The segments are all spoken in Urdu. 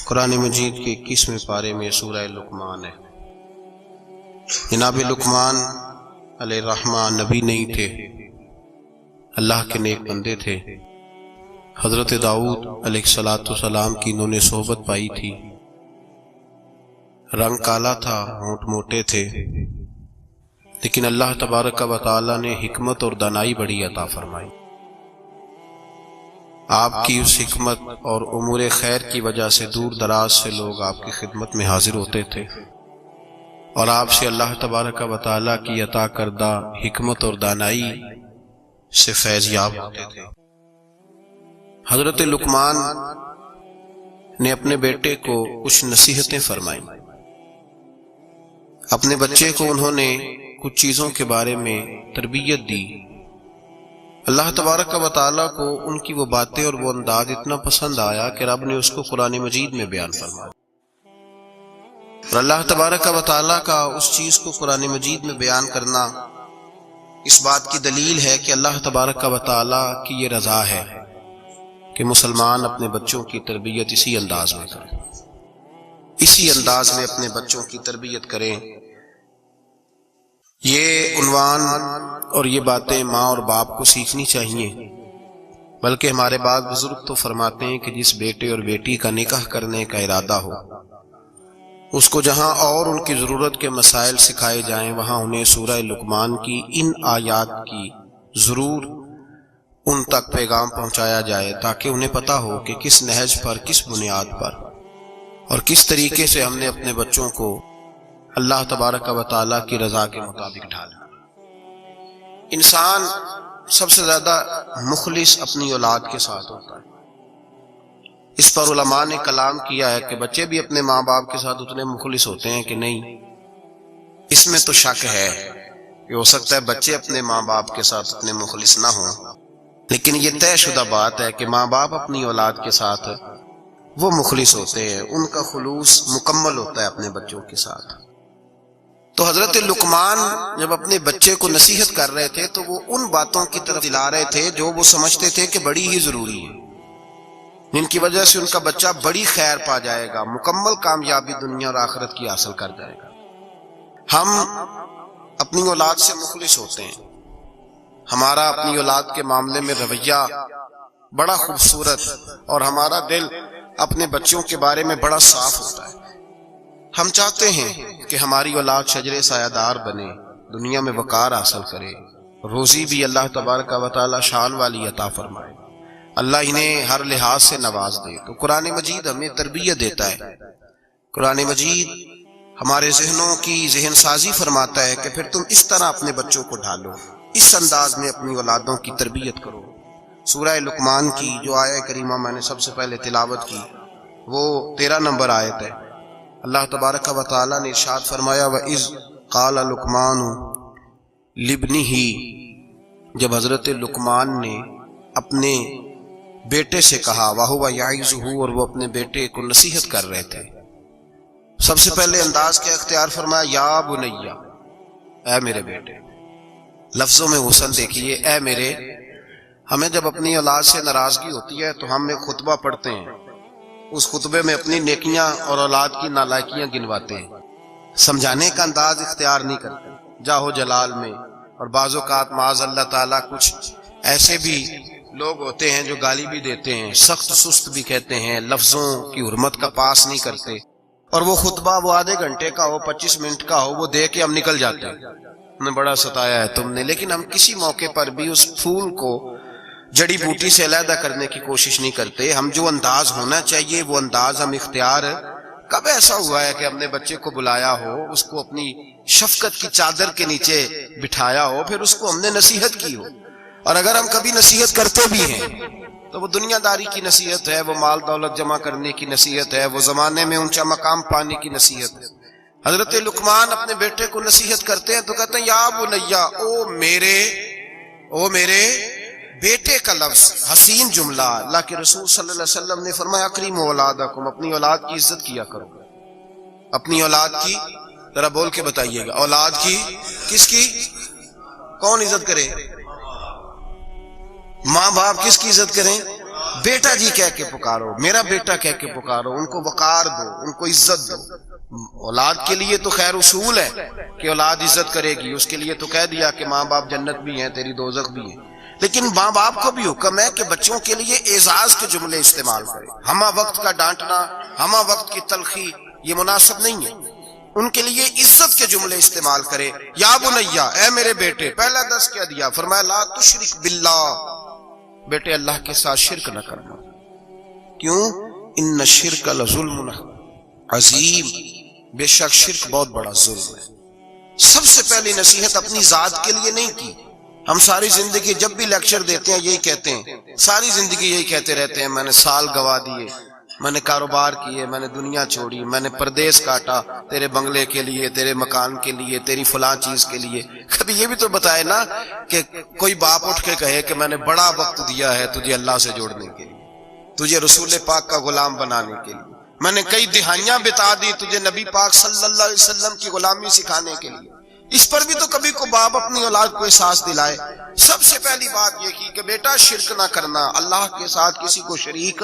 قرآن مجید کے 21ویں پارے میں سورہ لقمان ہے۔ جناب لقمان علیہ الرحمٰن نبی نہیں تھے، اللہ کے نیک بندے تھے۔ حضرت داؤد علیہ السلام کی انہوں نے صحبت پائی تھی۔ رنگ کالا تھا، ہونٹ موٹے تھے، لیکن اللہ تبارک و تعالی نے حکمت اور دانائی بڑی عطا فرمائی۔ آپ کی اس حکمت اور امور خیر کی وجہ سے دور دراز سے لوگ آپ کی خدمت میں حاضر ہوتے تھے، اور آپ سے اللہ تبارک و تعالی کی عطا کردہ حکمت اور دانائی سے فیض یاب ہوتے تھے۔ حضرت لقمان نے اپنے بیٹے کو کچھ نصیحتیں فرمائیں۔ اپنے بچے کو انہوں نے کچھ چیزوں کے بارے میں تربیت دی۔ اللہ تبارک و تعالیٰ کو ان کی وہ باتیں اور وہ انداز اتنا پسند آیا کہ رب نے اس کو قرآن مجید میں بیان فرمایا، اور اللہ تبارک و تعالیٰ کا اس چیز کو قرآن مجید میں بیان کرنا اس بات کی دلیل ہے کہ اللہ تبارک و تعالیٰ کی یہ رضا ہے کہ مسلمان اپنے بچوں کی تربیت اسی انداز میں کریں، اسی انداز میں اپنے بچوں کی تربیت کریں۔ یہ عنوان اور یہ باتیں ماں اور باپ کو سیکھنی چاہیے، بلکہ ہمارے بعض بزرگ تو فرماتے ہیں کہ جس بیٹے اور بیٹی کا نکاح کرنے کا ارادہ ہو، اس کو جہاں اور ان کی ضرورت کے مسائل سکھائے جائیں، وہاں انہیں سورہ لقمان کی ان آیات کی ضرور ان تک پیغام پہنچایا جائے، تاکہ انہیں پتہ ہو کہ کس نہج پر، کس بنیاد پر اور کس طریقے سے ہم نے اپنے بچوں کو اللہ تبارک و تعالیٰ کی رضا کے مطابق ڈھالا۔ انسان سب سے زیادہ مخلص اپنی اولاد کے ساتھ ہوتا ہے۔ اس پر علماء نے کلام کیا ہے کہ بچے بھی اپنے ماں باپ کے ساتھ اتنے مخلص ہوتے ہیں کہ نہیں۔ اس میں تو شک ہے کہ ہو سکتا ہے بچے اپنے ماں باپ کے ساتھ اتنے مخلص نہ ہوں، لیکن یہ طے شدہ بات ہے کہ ماں باپ اپنی اولاد کے ساتھ وہ مخلص ہوتے ہیں، ان کا خلوص مکمل ہوتا ہے اپنے بچوں کے ساتھ۔ تو حضرت لقمان جب اپنے بچے کو نصیحت کر رہے تھے تو وہ ان باتوں کی طرف دلا رہے تھے جو وہ سمجھتے تھے کہ بڑی ہی ضروری ہے، جن کی وجہ سے ان کا بچہ بڑی خیر پا جائے گا، مکمل کامیابی دنیا اور آخرت کی حاصل کر جائے گا۔ ہم اپنی اولاد سے مخلص ہوتے ہیں، ہمارا اپنی اولاد کے معاملے میں رویہ بڑا خوبصورت، اور ہمارا دل اپنے بچوں کے بارے میں بڑا صاف ہوتا ہے۔ ہم چاہتے ہیں کہ ہماری اولاد شجر سایہ دار بنے، دنیا میں وقار حاصل کرے، روزی بھی اللہ تبارک و تعالی شان والی عطا فرمائے، اللہ انہیں ہر لحاظ سے نواز دے۔ تو قرآن مجید ہمیں تربیت دیتا ہے، قرآن مجید ہمارے ذہنوں کی ذہن سازی فرماتا ہے کہ پھر تم اس طرح اپنے بچوں کو ڈھالو، اس انداز میں اپنی اولادوں کی تربیت کرو۔ سورہ لقمان کی جو آیہ کریمہ میں نے سب سے پہلے تلاوت کی وہ 13 نمبر آیت ہے۔ اللہ تبارک و تعالیٰ نے ارشاد فرمایا وَإِذْ قَالَ لُقْمَانُ لِابْنِهِ، جب حضرت لقمان نے اپنے بیٹے سے کہا، وَهُوَ يَعِظُهُ، اور وہ اپنے بیٹے کو نصیحت کر رہے تھے۔ سب سے پہلے انداز کیا اختیار فرمایا، یا بنیا، اے میرے بیٹے۔ لفظوں میں حسن دیکھیے، اے میرے۔ ہمیں جب اپنی اولاد سے ناراضگی ہوتی ہے تو ہم ایک خطبہ پڑھتے ہیں، اس خطبے میں اپنی نیکیاں اور اولاد کی نالائکیاں گنواتے ہیں، سمجھانے کا انداز اختیار نہیں کرتے جاہو جلال میں۔ اور بعض اوقات معاذ اللہ تعالیٰ کچھ ایسے بھی لوگ ہوتے ہیں جو گالی بھی دیتے ہیں، سخت سست بھی کہتے ہیں، لفظوں کی حرمت کا پاس نہیں کرتے، اور وہ خطبہ وہ آدھے گھنٹے کا ہو، 25 منٹ کا ہو، وہ دے کے ہم نکل جاتے ہیں، ہمیں بڑا ستایا ہے تم نے۔ لیکن ہم کسی موقع پر بھی اس پھول کو جڑی بوٹی سے علیحدہ کرنے کی کوشش نہیں کرتے۔ ہم جو انداز ہونا چاہیے وہ انداز ہم اختیار۔ کب ایسا ہوا ہے کہ ہم نے بچے کو بلایا ہو، اس کو اپنی شفقت کی چادر کے نیچے بٹھایا ہو، پھر اس کو ہم نے نصیحت کی ہو؟ اور اگر ہم کبھی نصیحت کرتے بھی ہیں تو وہ دنیا داری کی نصیحت ہے، وہ مال دولت جمع کرنے کی نصیحت ہے، وہ زمانے میں اونچا مقام پانے کی نصیحت ہے۔ حضرت لقمان اپنے بیٹے کو نصیحت کرتے ہیں تو کہتے ہیں یا بنیا، او میرے بیٹے کا لفظ حسین جملہ۔ اللہ کے رسول صلی اللہ علیہ وسلم نے فرمایا اکریموا اولادکم، اپنی اولاد کی عزت کیا کرو۔ اپنی اولاد کی ذرا بول کے بتائیے گا، اولاد کی، کس کی؟ کون عزت کرے؟ ماں باپ کس کی عزت کریں؟ بیٹا جی کہہ کے پکارو، میرا بیٹا کہہ کے پکارو، ان کو وقار دو، ان کو عزت دو۔ اولاد کے لیے تو خیر اصول ہے کہ اولاد عزت کرے گی، اس کے لیے تو کہہ دیا کہ ماں باپ جنت بھی ہیں، تیری دوزخ بھی ہے، لیکن ماں باپ کو بھی حکم ہے کہ بچوں کے لیے اعزاز کے جملے استعمال کرے۔ ہمہ وقت کا ڈانٹنا، ہمہ وقت کی تلخی یہ مناسب نہیں ہے، ان کے لیے عزت کے جملے استعمال کرے۔ یا بنیا، اے میرے بیٹے، پہلا درس کیا دیا، فرمایا لا تشرک باللہ، بیٹے اللہ کے ساتھ شرک نہ کرنا۔ کیوں؟ ان الشرک لظلم عظیم، بے شک شرک بہت بڑا ظلم ہے۔ سب سے پہلی نصیحت اپنی ذات کے لیے نہیں کی۔ ہم ساری زندگی جب بھی لیکچر دیتے ہیں یہی کہتے ہیں، ساری زندگی یہی کہتے رہتے ہیں، میں نے سال گوا دیے، میں نے کاروبار کیے، میں نے دنیا چھوڑی، میں نے پردیس کاٹا تیرے بنگلے کے لیے، تیرے مکان کے لیے، تیری فلاں چیز کے لیے۔ کبھی یہ بھی تو بتائے نا کہ کوئی باپ اٹھ کے کہے کہ میں نے بڑا وقت دیا ہے تجھے اللہ سے جوڑنے کے لیے، تجھے رسول پاک کا غلام بنانے کے لیے، میں نے کئی دہائیاں بتا دی تجھے نبی پاک صلی اللہ علیہ وسلم کی غلامی سکھانے کے لیے۔ اس پر بھی تو کبھی کو باپ اپنی اولاد کو احساس دلائے۔ سب سے پہلی بات یہ کی کہ بیٹا شرک نہ کرنا، اللہ کے ساتھ کسی کو شریک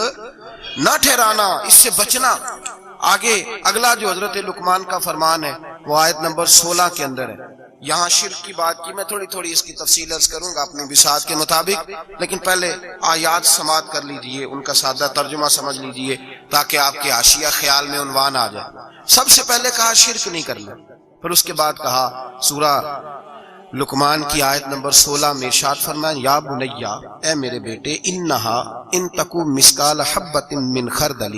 نہ ٹھہرانا، اس سے بچنا۔ آگے اگلا جو حضرت لقمان کا فرمان ہے وہ آیت نمبر 16 کے اندر ہے۔ یہاں شرک کی بات کی، میں تھوڑی اس کی تفصیل عرض کروں گا اپنی بساط کے مطابق، لیکن پہلے آیات سماعت کر لیجئے، ان کا سادہ ترجمہ سمجھ لیجئے تاکہ آپ کے حاشیہ خیال میں عنوان آ جائے۔ سب سے پہلے کہا شرک نہیں کرنا، پھر اس کے بعد کہا سورہ لقمان کی آیت نمبر 16 میں ارشاد فرمایا یا بنیا، اے میرے بیٹے، انہا ان تکو مثقال حبۃ من خردل،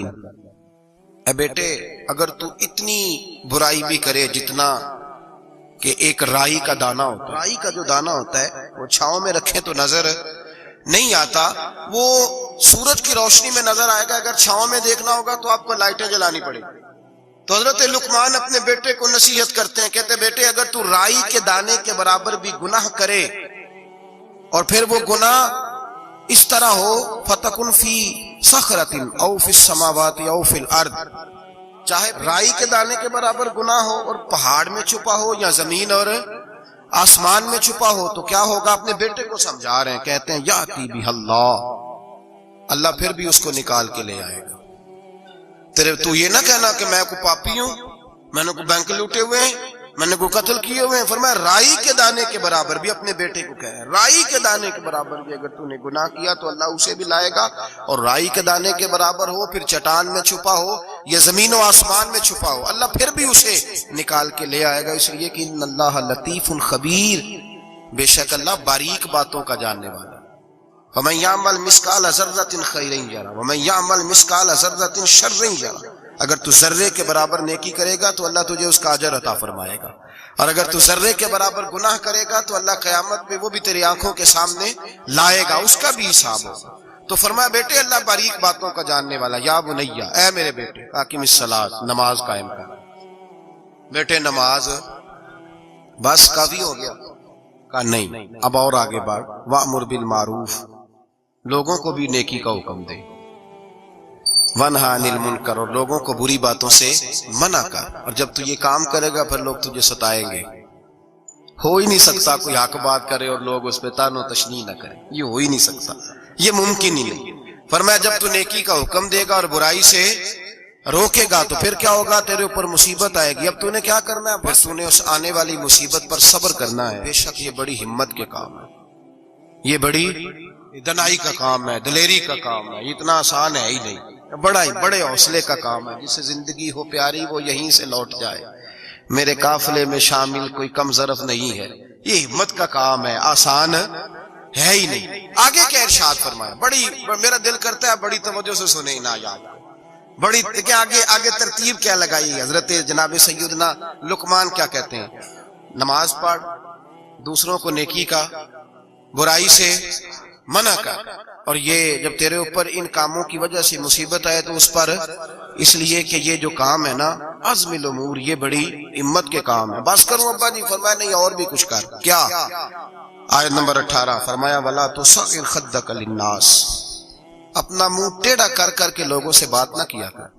اے بیٹے اگر تو اتنی برائی بھی کرے جتنا کہ ایک رائی کا دانہ ہوتا ہے، رائی کا جو دانہ ہوتا ہے وہ چھاؤں میں رکھے تو نظر نہیں آتا، وہ سورج کی روشنی میں نظر آئے گا، اگر چھاؤں میں دیکھنا ہوگا تو آپ کو لائٹیں جلانی پڑے گی۔ تو حضرت لقمان اپنے بیٹے کو نصیحت کرتے ہیں، کہتے بیٹے اگر تو رائی کے دانے کے برابر بھی گناہ کرے اور پھر وہ گناہ اس طرح ہو فتکن فی صخرۃ او فی السماوات او فی الارض، چاہے رائی کے دانے کے برابر گناہ ہو اور پہاڑ میں چھپا ہو یا زمین اور آسمان میں چھپا ہو، تو کیا ہوگا؟ اپنے بیٹے کو سمجھا رہے ہیں، کہتے ہیں یاتی بہ اللہ پھر بھی اس کو نکال کے لے آئے گا۔ تیرے تو یہ نہ کہنا کہ میں کوئی پاپی ہوں، میں نے کوئی بینک لوٹے ہوئے ہیں، میں نے کوئی قتل کیے ہوئے ہیں۔ فرمایا رائی کے دانے کے برابر بھی، اپنے بیٹے کو کہہ، رائی کے دانے کے برابر بھی اگر تو نے گناہ کیا تو اللہ اسے بھی لائے گا، اور رائی کے دانے کے برابر ہو پھر چٹان میں چھپا ہو یا زمین و آسمان میں چھپا ہو، اللہ پھر بھی اسے نکال کے لے آئے گا، اس لیے کہ ان اللہ لطیف خبیر، بے شک اللہ باریک باتوں کا جاننے والا۔ وَمَن يَعْمَلْ مِثْقَالَ ذَرَّةٍ خَيْرًا يَرَهُ وَمَن يَعْمَلْ مِثْقَالَ ذَرَّةٍ شَرًّا يَرَهُ، اگر تو ذرے کے برابر نیکی کرے گا تو اللہ تجھے اس کا اجر عطا فرمائے گا، اور اگر تو ذرے کے برابر گناہ کرے گا تو اللہ قیامت میں وہ بھی تیری آنکھوں کے سامنے لائے گا، اس کا بھی حساب ہوگا۔ تو فرمایا بیٹے اللہ باریک باتوں کا جاننے والا۔ یا بنیا، اے میرے بیٹے، اقم الصلاۃ، نماز قائم کر۔ بیٹے نماز بس کافی ہو گیا؟ کہا نہیں، اب اور آگے بڑھ، وَأْمُرْ بِالْمَعْرُوفِ، لوگوں کو بھی نیکی کا حکم دے، وَانْہَ عَنِ الْمُنْکَرِ، اور لوگوں کو بری باتوں سے منع کر، اور جب تو یہ کام کرے گا پھر لوگ تجھے ستائیں گے۔ ہو ہی نہیں سکتا کوئی حق بات کرے اور لوگ اس پہ طعن و تشنیع نہ کریں، یہ ہو ہی نہیں سکتا، یہ ممکن ہی نہیں۔ فرمایا جب تو نیکی کا حکم دے گا اور برائی سے روکے گا تو پھر کیا ہوگا؟ تیرے اوپر مصیبت آئے گی، اب تو نے کیا کرنا ہے؟ پھر تو نے اس آنے والی مصیبت پر صبر کرنا ہے۔ بے شک یہ بڑی ہمت کے کام ہے، یہ بڑی دنائی کا کام ہے، دلیری کا کام ہے، اتنا آسان ہے ہی نہیں، بڑے حوصلے کا کام ہے۔ جس سے زندگی ہو پیاری وہ یہیں سے لوٹ جائے، میرے قافلے میں شامل کوئی کم ظرف نہیں ہے، یہ ہمت کا کام ہے، آسان ہے ہی نہیں۔ آگے کیا ارشاد فرمایا، بڑی میرا دل کرتا ہے بڑی توجہ سے سنیں نا یاد، بڑی کہ آگے ترتیب کیا لگائی حضرت جناب سیدنا لقمان کیا کہتے ہیں؟ نماز پڑھ، دوسروں کو نیکی کا برائی سے منع کر، اور یہ جب تیرے اوپر ان کاموں کی وجہ سے مصیبت آئے تو اس پر اس لیے کہ یہ جو کام ہے نا عزم الامور، یہ بڑی ہمت کے کام ہے۔ بس کروں ابا جی؟ فرمایا نہیں اور بھی کچھ کر۔ کیا؟ آیت نمبر 18 فرمایا وَلَا تُصَغِّرْ خَدَّكَ لِلنَّاسِ، اپنا منہ ٹیڑھا کر کر کے لوگوں سے بات نہ کیا کر،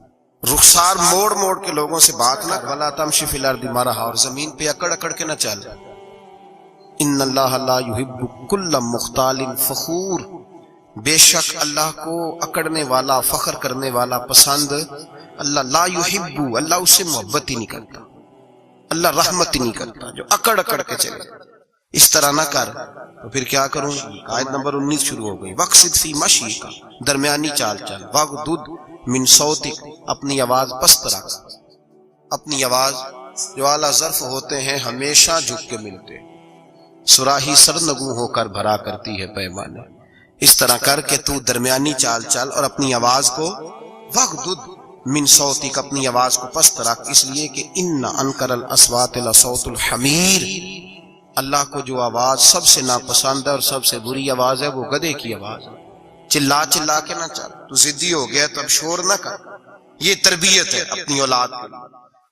رخسار موڑ موڑ کے لوگوں سے بات نہ کر، وَلَا تَمْشِ فِي الْأَرْضِ مَرَحًا، اور زمین پہ اکڑ اکڑ کے نہ چل، ان اللہ لا يحب كل مختال فخور، بے شک اللہ کو اکڑنے والا، فخر کرنے والا پسند اللہ لا یحب، اللہ اس سے محبت ہی نہیں کرتا، اللہ رحمت ہی نہیں کرتا جو اکڑ اکڑ کے چلے۔ اس طرح نہ کر تو پھر کیا کروں؟ آیت نمبر 19 شروع ہو گئی، وقصد فی مشیک، درمیانی چال چل، وغضض من صوتک، اپنی آواز پست رکھ، اپنی آواز جو اعلیٰ ظرف ہوتے ہیں ہمیشہ جھک کے ملتے، صراحی سرنگوں ہو کر بھرا کرتی ہے پیمانے، اس طرح کر کے تو درمیانی چال چل اور اپنی آواز کو وغضض من صوتک، اپنی آواز کو پست رکھ، اس لیے کہ ان انکر الاصوات لصوت الحمیر، اللہ کو جو آواز سب سے ناپسند ہے اور سب سے بری آواز ہے وہ گدھے کی آواز ہے۔ چلا چلا کے نہ چل، تو ضدی ہو گیا تو اب شور نہ کر، یہ تربیت ہے اپنی اولاد کے لیے۔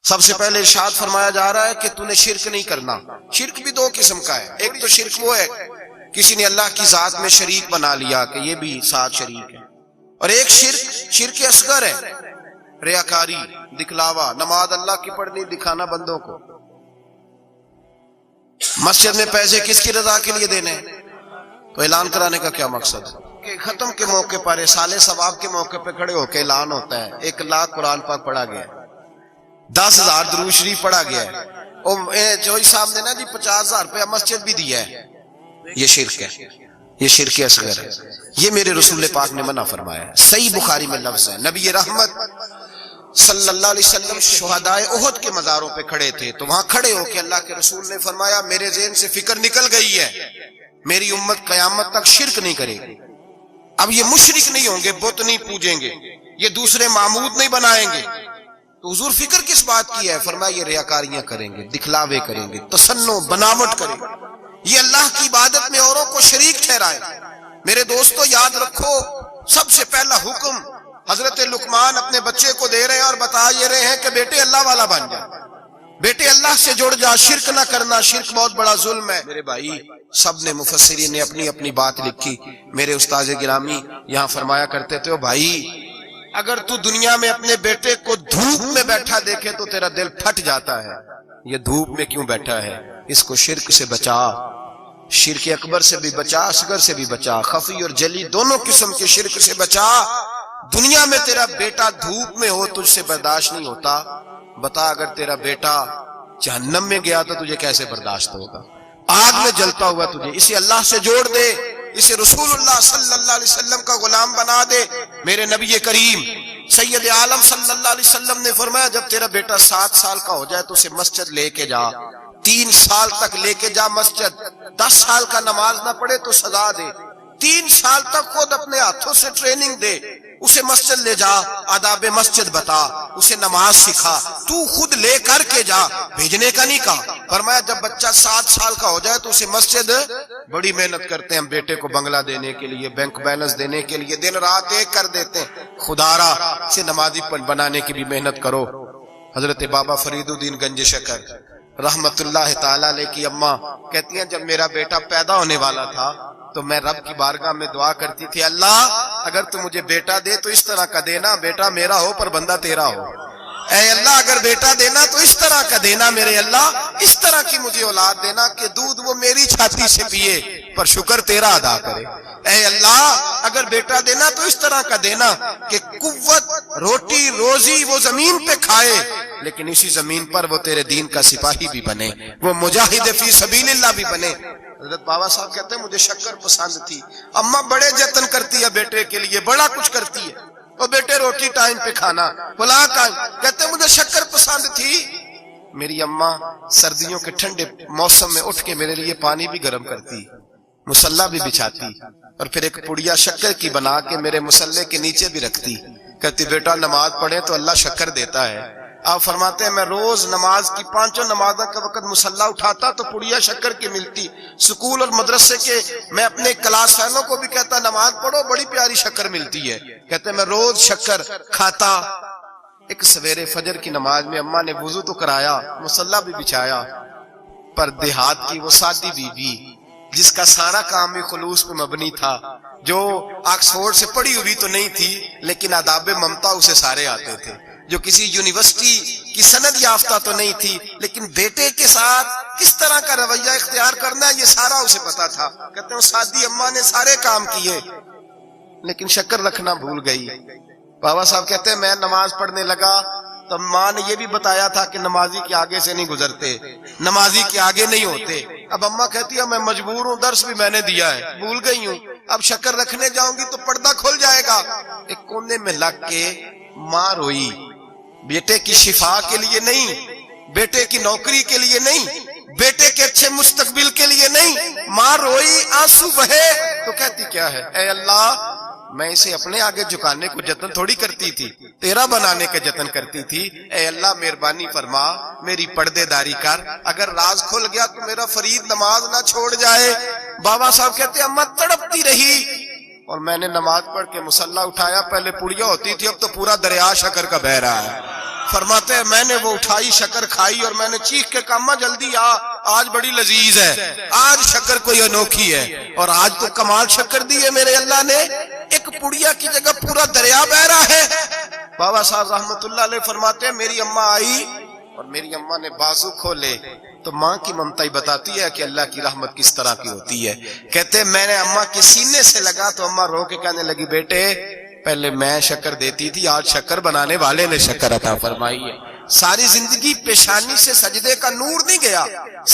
سب سے پہلے ارشاد فرمایا جا رہا ہے کہ تو نے شرک نہیں کرنا۔ شرک بھی دو قسم کا ہے، ایک تو شرک وہ ہے کسی نے اللہ کی ذات میں شریک بنا لیا کہ یہ بھی ساتھ شریک ہے، اور ایک شرک اصغر ہے، ریاکاری، دکھلاوا، نماز اللہ کی پڑھنی، دکھانا بندوں کو۔ مسجد میں پیسے کس کی رضا کے لیے دینے؟ تو اعلان کرانے کا کیا مقصد ہے کہ ختم کے موقع پر، سال ثواب کے موقع پہ کھڑے ہو کے اعلان ہوتا ہے 1 لاکھ قرآن پاک پڑھا گیا ہے، 10,000 درود شریف پڑھا گیا ہے، اور جوئی صاحب نے نا جی 50,000 روپیہ مسجد بھی دیا ہے، یہ شرک ہے، یہ شرک اصغر ہے، یہ میرے رسول پاک نے منع فرمایا ہے۔ صحیح بخاری میں لفظ ہے، نبی رحمت صلی اللہ علیہ وسلم شہدائے احد کے مزاروں پہ کھڑے تھے، تو وہاں کھڑے ہو کے اللہ کے رسول نے فرمایا میرے ذہن سے فکر نکل گئی ہے، میری امت قیامت تک شرک نہیں کرے گی، اب یہ مشرک نہیں ہوں گے، بت نہیں پوجیں گے، یہ دوسرے معبود نہیں بنائیں گے۔ تو حضور فکر کس بات کی ہے؟ فرمایا یہ ریاکاریاں کریں گے، دکھلاوے کریں گے، تصنع، بناوٹ کریں گے، یہ اللہ کی عبادت میں اوروں کو شریک ٹھہرائیں۔ میرے دوستو یاد رکھو، سب سے پہلا حکم حضرت لقمان اپنے بچے کو دے رہے ہیں اور بتا یہ رہے ہیں کہ بیٹے اللہ والا بن جا، بیٹے اللہ سے جڑ جا، شرک نہ کرنا، شرک بہت بڑا ظلم ہے۔ میرے بھائی سب نے مفسرین نے اپنی اپنی بات لکھی، میرے استاذ گرامی یہاں فرمایا کرتے تھے، او بھائی اگر تو دنیا میں اپنے بیٹے کو دھوپ میں بیٹھا دیکھے تو تیرا دل پھٹ جاتا ہے، یہ دھوپ میں کیوں بیٹھا ہے، اس کو شرک سے بچا، شرک اکبر سے بھی بچا، اصغر سے بھی بچا، خفی اور جلی دونوں قسم کے شرک سے بچا۔ دنیا میں تیرا بیٹا دھوپ میں ہو تجھ سے برداشت نہیں ہوتا، بتا اگر تیرا بیٹا جہنم میں گیا تو تجھے کیسے برداشت ہوگا، آگ میں جلتا ہوا تجھے۔ اسے اللہ سے جوڑ دے، اسے رسول اللہ صلی اللہ علیہ وسلم کا غلام بنا دے۔ میرے نبی کریم سید عالم صلی اللہ علیہ وسلم نے فرمایا جب تیرا بیٹا 7 سال کا ہو جائے تو اسے مسجد لے کے جا، 3 سال تک لے کے جا مسجد، 10 سال کا نماز نہ پڑھے تو سزا دے، 3 سال تک خود اپنے ہاتھوں سے ٹریننگ دے، اسے مسجد لے جا، آداب مسجد بتا، اسے نماز سکھا، تو خود لے کر کے جا، بھیجنے کا نہیں کہا۔ فرمایا جب بچہ 7 سال کا ہو جائے تو اسے مسجد، بڑی محنت کرتے ہیں ہم بیٹے کو بنگلہ دینے کے لیے، بینک بیلنس دینے کے لیے، دن رات ایک کر دیتے ہیں، خدا را اسے نمازی بنانے کی بھی محنت کرو۔ حضرت بابا فرید الدین گنج شکر رحمت اللہ تعالی علیہ کی اماں کہتی ہیں جب میرا بیٹا پیدا ہونے والا تھا تو میں رب کی بارگاہ میں دعا کرتی تھی، اللہ اگر تو مجھے بیٹا دے تو اس طرح کا دینا بیٹا میرا ہو پر بندہ تیرا ہو، اے اللہ اگر بیٹا دینا تو اس طرح کا دینا، میرے اللہ اس طرح کی مجھے اولاد دینا کہ دودھ وہ میری چھاتی سے پیے پر شکر تیرا ادا کرے، اے اللہ اگر بیٹا دینا تو اس طرح کا دینا کہ قوت روٹی روزی وہ زمین پہ کھائے لیکن اسی زمین پر وہ تیرے دین کا سپاہی بھی بنے، وہ مجاہد فی سبیل اللہ بھی بنے۔ حضرت بابا صاحب کہتے ہیں مجھے شکر پسند تھی، اماں بڑے جتن کرتی ہے بیٹے کے لیے، بڑا کچھ کرتی ہے، وہ بیٹے روٹی ٹائم پہ کھانا بلا کا، کہتے ہیں مجھے شکر پسند تھی، میری اماں سردیوں کے ٹھنڈے موسم میں اٹھ کے میرے لیے پانی بھی گرم کرتی، مصلی بھی بچھاتی، اور پھر ایک پڑیا شکر کی بنا کے میرے مصلی کے نیچے بھی رکھتی، کہتی بیٹا نماز پڑھے تو اللہ شکر دیتا ہے۔ آپ فرماتے ہیں میں روز نماز کی 5 نمازوں کا وقت مصلی اٹھاتا تو پڑیا شکر کی ملتی، سکول اور مدرسے کے میں اپنے کلاس فیلوں کو بھی کہتا نماز پڑھو بڑی پیاری شکر ملتی ہے، کہتے ہیں میں روز شکر کھاتا۔ ایک سویرے فجر کی نماز میں اماں نے وضو تو کرایا، مصلی بھی بچھایا، پر دیہات کی وہ سادی بیوی جس کا سارا کام بھی خلوص پہ مبنی تھا، جو آکسفورڈ سے پڑھی ہوئی تو نہیں تھی لیکن آداب ممتا اسے سارے آتے تھے، جو کسی یونیورسٹی کی سند یافتہ تو نہیں تھی لیکن بیٹے کے ساتھ کس طرح کا رویہ اختیار کرنا ہے یہ سارا اسے پتا تھا۔ کہتے ہیں سادی اماں نے سارے کام کیے، لیکن شکر رکھنا بھول گئی. بابا صاحب کہتے ہیں میں نماز پڑھنے لگا تو ماں نے یہ بھی بتایا تھا کہ نمازی کے آگے سے نہیں گزرتے، نمازی کے آگے نہیں ہوتے. اب اماں کہتی ہے میں مجبور ہوں، درس بھی میں نے دیا ہے، بھول گئی ہوں، اب شکر رکھنے جاؤں گی تو پردہ کھل جائے گا. ایک کونے میں لگ کے ماں روئی، بیٹے کی شفا کے لیے نہیں، بیٹے کی نوکری کے لیے نہیں، بیٹے کے اچھے مستقبل کے لیے نہیں. ماں روئی، آنسو بہے تو کہتی کیا ہے، اے اللہ میں اسے اپنے آگے جھکانے کو جتن تھوڑی کرتی تھی، تیرا بنانے کا جتن کرتی تھی. اے اللہ مہربانی فرما، میری پردے داری کر، اگر راز کھل گیا تو میرا فرید نماز نہ چھوڑ جائے. بابا صاحب کہتے ہیں اماں تڑپتی رہی اور میں نے نماز پڑھ کے مصلی اٹھایا. پہلے پڑیا ہوتی تھی، اب تو پورا دریا شکر کا بہ رہا ہے. فرماتے ہیں میں نے وہ اٹھائی، شکر کھائی اور میں نے چیخ کے کہا اماں جلدی آ، آج بڑی لذیذ ہے، آج شکر کوئی انوکھی ہے. اور آج تو کمال شکر دی ہے میرے اللہ نے، ایک پڑیا کی جگہ پورا دریا بہ رہا ہے. بابا صاحب رحمت اللہ علیہ فرماتے ہیں میری اماں آئی اور میری اماں نے بازو کھولے تو ماں کی ممتا ہی بتاتی ہے کہ اللہ کی رحمت کس طرح کی ہوتی ہے. کہتے میں نے اماں کے سینے سے لگا تو اماں رو کے کہنے لگی بیٹے پہلے میں شکر دیتی تھی، آج شکر بنانے والے نے شکر عطا فرمائی ہے. ساری زندگی پیشانی سے سجدے کا نور نہیں گیا،